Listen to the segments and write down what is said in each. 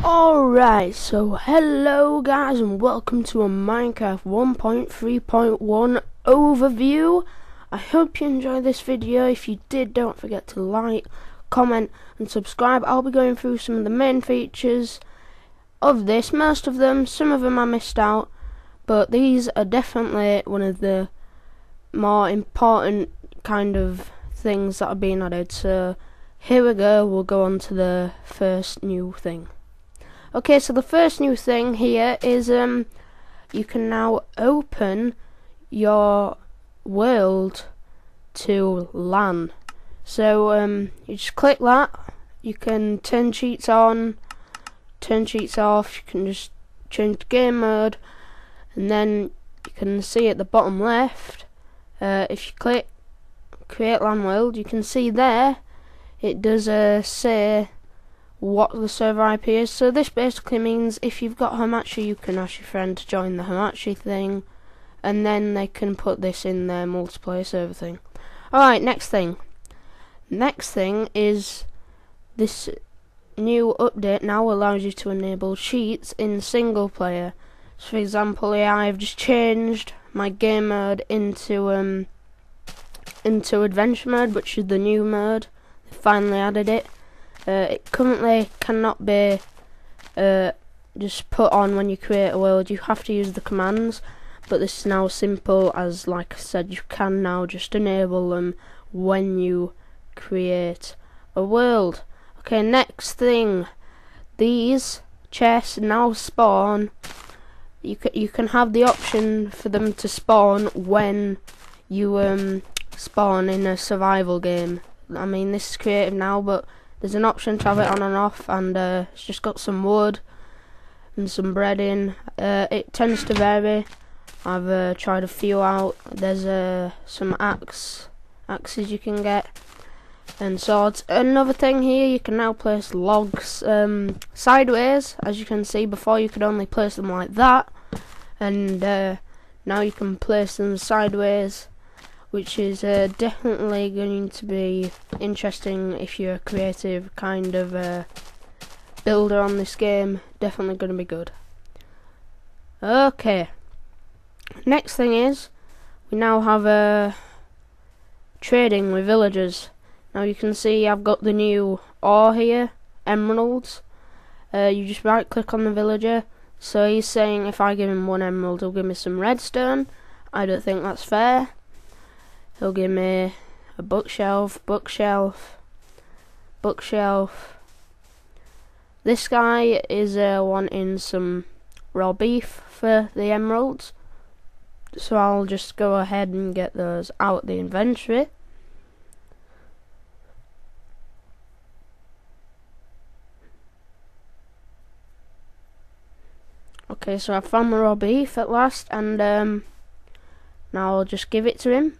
Alright, so hello guys and welcome to a Minecraft 1.3.1 overview. I hope you enjoyed this video. If you did, don't forget to like, comment and subscribe. I'll be going through some of the main features of this, most of them, some of them I missed out, but these are definitely one of the more important kind of things that are being added. So here we go, we'll go on to the first new thing. Okay, so the first new thing here is you can now open your world to LAN. So you just click that, you can turn cheats on, turn cheats off, you can just change the game mode, and then you can see at the bottom left, if you click create LAN world, you can see there it does say what the server IP is. So this basically means if you've got Hamachi, you can ask your friend to join the Hamachi thing, and then they can put this in their multiplayer server thing. Alright, next thing. Next thing is this new update now allows you to enable cheats in single player. So for example, here I've just changed my game mode into adventure mode, which is the new mode. They finally added it. It currently cannot be just put on when you create a world. You have to use the commands, but this is now simple, as like I said, you can now just enable them when you create a world. Okay, next thing, these chests now spawn. You can have the option for them to spawn when you spawn in a survival game. I mean, this is creative now, but there's an option to have it on and off, and it's just got some wood and some bread in. It tends to vary. I've tried a few out. There's some axes you can get, and swords. Another thing here, you can now place logs sideways. As you can see, before you could only place them like that, and now you can place them sideways, which is definitely going to be interesting if you're a creative kind of builder on this game. Definitely going to be good. Okay, next thing is we now have trading with villagers. Now you can see I've got the new ore here, emeralds. You just right click on the villager. So he's saying if I give him 1 emerald, he'll give me some redstone. I don't think that's fair. He'll give me a bookshelf. This guy is wanting some raw beef for the emeralds, so I'll just go ahead and get those out the inventory. Okay, so I found the raw beef at last, and now I'll just give it to him.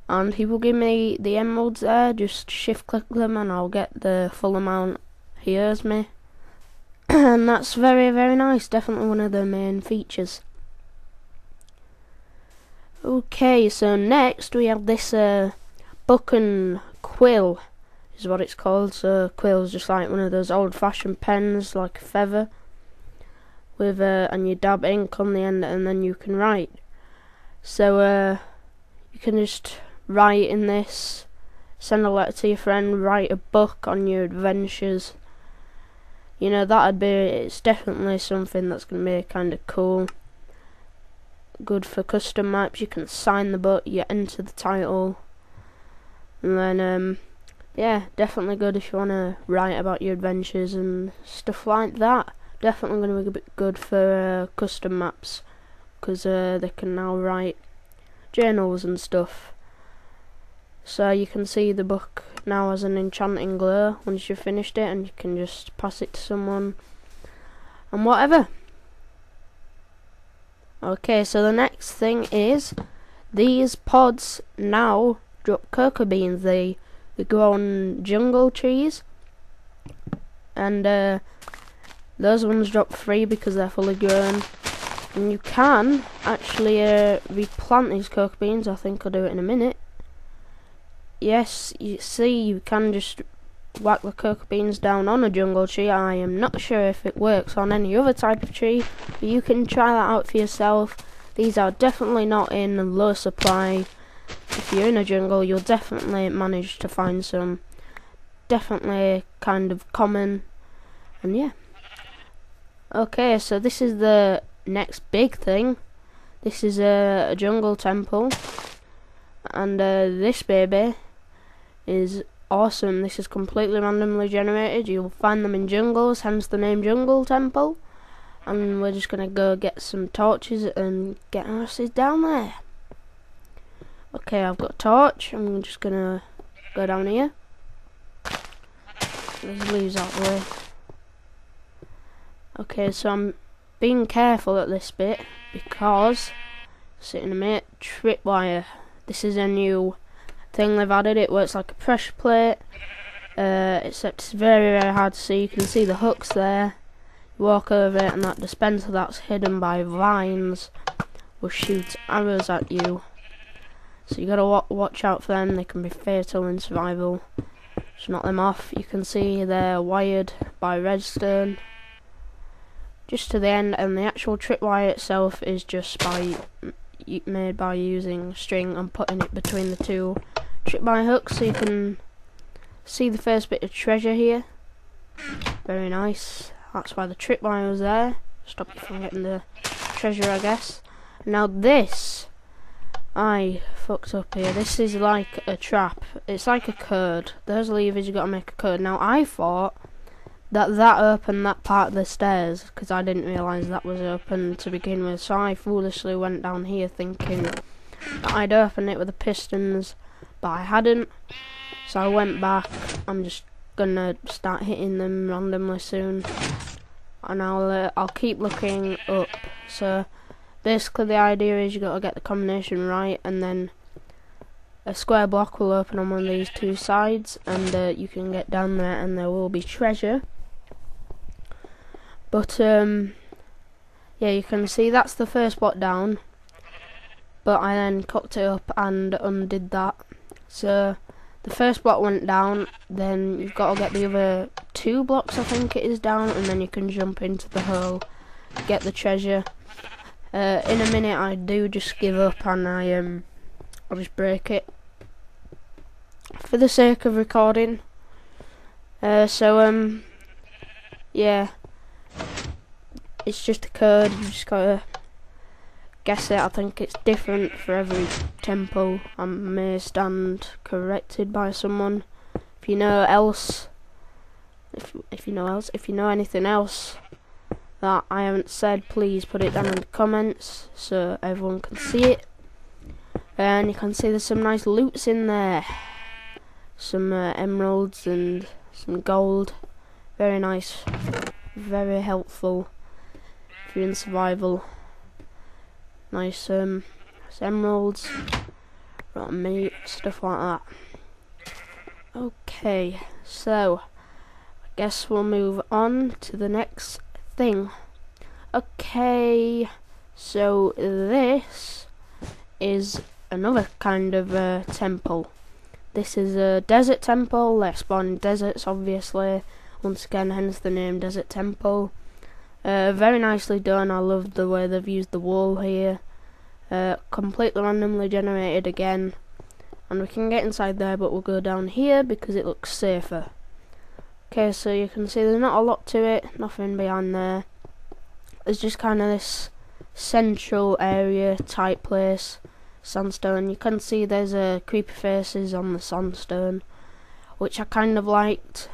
And he will give me the emeralds there. Just shift click them and I'll get the full amount he owes me. And that's very, very nice. Definitely one of the main features. Okay, so next we have this book and quill is what it's called. So quill is just like one of those old fashioned pens, like a feather, with and you dab ink on the end and then you can write. So you can just write in this, send a letter to your friend, write a book on your adventures. You know, it's definitely something that's going to be kind of cool. Good for custom maps. You can sign the book, you enter the title, and then yeah, definitely good if you want to write about your adventures and stuff like that. Definitely going to be good for custom maps, because they can now write journals and stuff. So you can see the book now has an enchanting glow once you've finished it, and you can just pass it to someone and whatever. Okay, so the next thing is these pods now drop cocoa beans. They grow on jungle trees, and those ones drop free because they're fully grown. And you can actually replant these cocoa beans. I think I'll do it in a minute. Yes, you see, you can just whack the cocoa beans down on a jungle tree. I am not sure if it works on any other type of tree, but you can try that out for yourself. These are definitely not in low supply. If you're in a jungle, you'll definitely manage to find some. Definitely kind of common. And yeah. Okay, so this is the next big thing. This is a jungle temple. And this baby is awesome. This is completely randomly generated. You'll find them in jungles, hence the name Jungle Temple. And we're just gonna go get some torches and get our asses down there. Okay, I've got a torch. I'm just gonna go down here. There's leaves out the way. Okay, so I'm being careful at this bit because, sitting a minute, tripwire. This is a new thing they've added. It works like a pressure plate, except it's very, very hard to see. You can see the hooks there. You walk over it, and that dispenser that's hidden by vines will shoot arrows at you. So you gotta watch out for them. They can be fatal in survival. Just knock them off. You can see they're wired by redstone just to the end, and the actual tripwire itself is just made by using string and putting it between the two tripwire hooks, so you can see the first bit of treasure here. Very nice. That's why the tripwire was there. Stop you from getting the treasure, I guess. Now this, I fucked up here. This is like a trap. It's like a code. Those levers, you gotta make a code. Now I thought that opened that part of the stairs, because I didn't realise that was open to begin with, so I foolishly went down here thinking that I'd open it with the pistons, but I hadn't. So I went back. I'm just gonna start hitting them randomly soon, and I'll keep looking up. So basically the idea is you gotta get the combination right, and then a square block will open on one of these two sides, and you can get down there and there will be treasure. But yeah, you can see that's the first block down, but I then cocked it up and undid that. So the first block went down, then you've got to get the other two blocks, I think it is, down, and then you can jump into the hole, get the treasure. In a minute I do just give up, and I'll just break it for the sake of recording. Yeah, it's just a code. You just gotta guess it. I think it's different for every temple. I may stand corrected by someone. If you know anything else that I haven't said, please put it down in the comments so everyone can see it. And you can see there's some nice loots in there. Some emeralds and some gold. Very nice. Very helpful if you're in survival. Nice emeralds, rotten meat, stuff like that. Okay, so I guess we'll move on to the next thing. Okay, so this is another kind of temple. This is a desert temple. They spawn in deserts, obviously. Once again, hence the name Desert Temple. Very nicely done. I love the way they've used the wall here. Completely randomly generated again. And we can get inside there, but we'll go down here because it looks safer. Okay, so you can see there's not a lot to it. Nothing behind there. There's just kind of this central area type place. Sandstone. You can see there's creepy faces on the sandstone, which I kind of liked.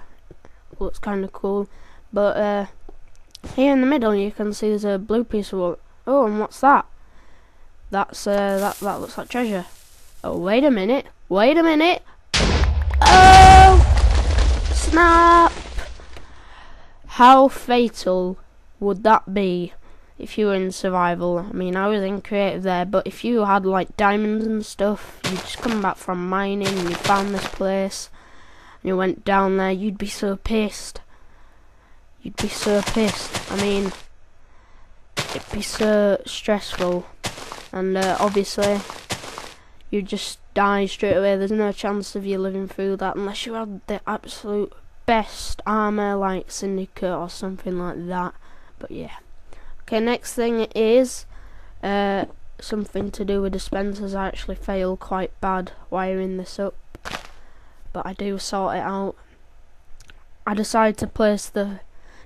Looks kind of cool. But here in the middle you can see there's a blue piece of wood. Oh, and what's that? That's that looks like treasure. Oh, wait a minute. Wait a minute. Oh, snap! How fatal would that be if you were in survival? I mean, I was in creative there, but if you had like diamonds and stuff, you just come back from mining and you found this place and you went down there, you'd be so pissed. You'd be so pissed. I mean, it'd be so stressful, and obviously you'd just die straight away. There's no chance of you living through that unless you had the absolute best armor like Syndicate or something like that. But yeah. Okay, next thing is something to do with dispensers. I actually failed quite bad wiring this up, but I do sort it out. I decided to place the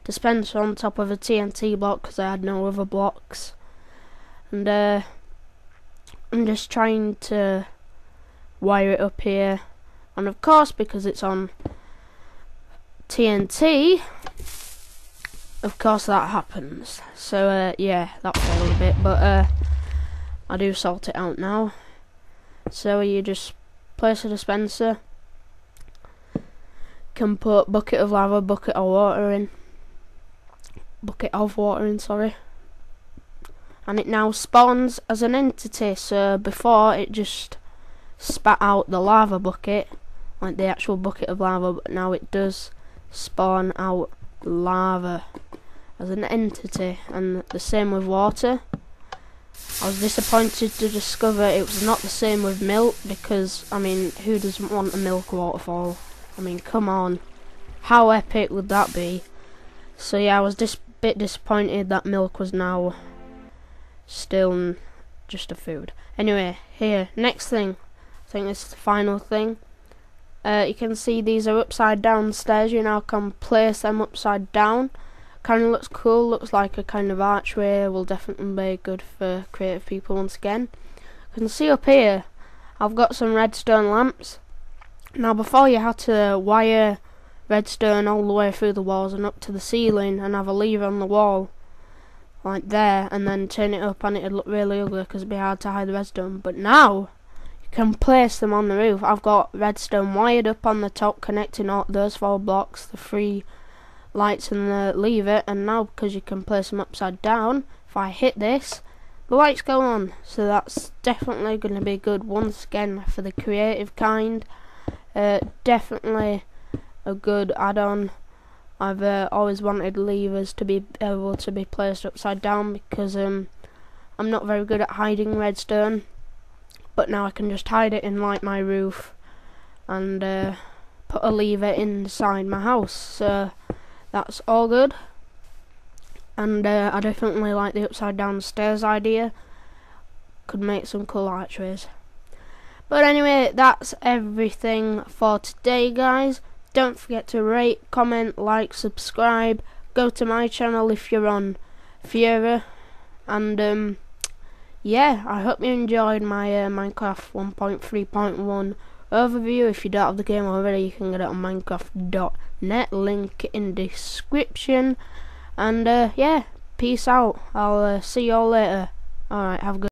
dispenser on top of a TNT block because I had no other blocks, and I'm just trying to wire it up here, and of course because it's on TNT, of course that happens. So yeah, that failed a bit, but I do sort it out now. So you just place a dispenser, can put bucket of lava, bucket of water in, sorry, and it now spawns as an entity. So before it just spat out the lava bucket, like the actual bucket of lava, but now it does spawn out lava as an entity. And the same with water. I was disappointed to discover it was not the same with milk, because I mean, who doesn't want a milk waterfall? I mean, come on, how epic would that be? So yeah, I was bit disappointed that milk was now still just a food. Anyway, here, next thing, I think this is the final thing. You can see these are upside down stairs. You now can place them upside down. Kind of looks cool, looks like a kind of archway. Will definitely be good for creative people once again. You can see up here, I've got some redstone lamps. Now before, you had to wire redstone all the way through the walls and up to the ceiling and have a lever on the wall like there, and then turn it up and it'd look really ugly because it'd be hard to hide the redstone. But now you can place them on the roof. I've got redstone wired up on the top, connecting all those 4 blocks, the 3 lights and the lever, and now because you can place them upside down, if I hit this, the lights go on. So that's definitely going to be good once again for the creative kind. Definitely a good add-on. I've always wanted levers to be able to be placed upside down because I'm not very good at hiding redstone, but now I can just hide it in like my roof and put a lever inside my house. So that's all good, and I definitely like the upside down stairs idea. Could make some cool archways. But anyway, that's everything for today, guys. Don't forget to rate, comment, like, subscribe. Go to my channel if you're on Fiora. And yeah, I hope you enjoyed my Minecraft 1.3.1 overview. If you don't have the game already, you can get it on minecraft.net, link in description. And yeah, peace out. I'll see you all later. Alright, have a good